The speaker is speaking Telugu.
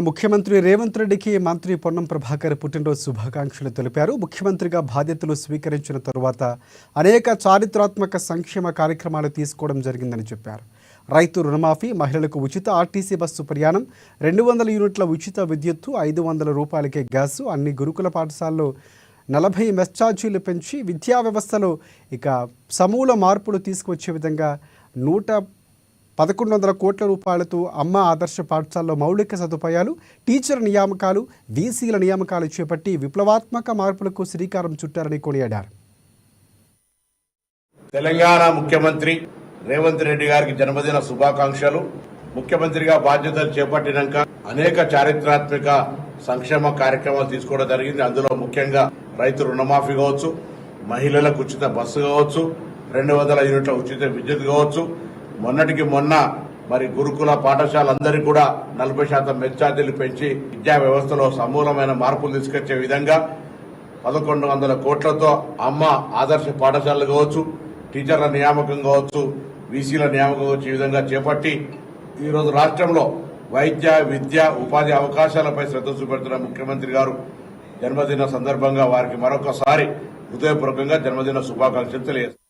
ముఖ్యమంత్రి రేవంత్ రెడ్డికి మంత్రి పొన్నం ప్రభాకర్ పుట్టినరోజు శుభాకాంక్షలు తెలిపారు. ముఖ్యమంత్రిగా బాధ్యతలు స్వీకరించిన తరువాత అనేక చారిత్రాత్మక సంక్షేమ కార్యక్రమాలు తీసుకోవడం జరిగిందని చెప్పారు. రైతు రుణమాఫీ, మహిళలకు ఉచిత ఆర్టీసీ బస్సు ప్రయాణం, 200 యూనిట్ల ఉచిత విద్యుత్తు, 500 రూపాయలకే గ్యాసు, అన్ని గురుకుల పాఠశాలలో 40 మెస్ ఛార్జీలు పెంచి విద్యా వ్యవస్థలో సమూల మార్పులు తీసుకువచ్చే విధంగా 1,100 కోట్ల రూపాయలతో అమ్మ ఆదర్శ పాఠశాలలో మౌలిక సదుపాయాలు, టీచర్ నియామకాలు, వీసీల నియామకాలు చేపట్టి విప్లవాత్మక మార్పులకు శ్రీకారం చుట్టారని కొనియాడారు. తెలంగాణ ముఖ్యమంత్రి రేవంత్ రెడ్డి గారికి జన్మదిన శుభాకాంక్షలు. ముఖ్యమంత్రిగా బాధ్యతలు చేపట్టినాక అనేక చారిత్రాత్మక సంక్షేమ కార్యక్రమాలు తీసుకోవడం జరిగింది. అందులో ముఖ్యంగా రైతు రుణమాఫీ కావచ్చు, మహిళలకు ఉచిత బస్సు కావచ్చు, 200 యూనిట్ల ఉచిత విద్యుత్ కావచ్చు, మొన్నటికి మొన్న గురుకుల పాఠశాలందరికీ కూడా 40% మెస్ ఛార్జీలు పెంచి విద్యా వ్యవస్థలో సమూలమైన మార్పులు తీసుకొచ్చే విధంగా 1,100 కోట్లతో అమ్మ ఆదర్శ పాఠశాలలు కావచ్చు, టీచర్ల నియామకం కావచ్చు, వీసీల నియామకం కావచ్చు, ఈ విధంగా చేపట్టి ఈరోజు రాష్ట్రంలో వైద్య, విద్య, ఉపాధి అవకాశాలపై శ్రద్ధ చూపెడుతున్న ముఖ్యమంత్రి గారు జన్మదిన సందర్భంగా వారికి మరొకసారి హృదయపూర్వకంగా జన్మదిన శుభాకాంక్షలు తెలియజేస్తారు.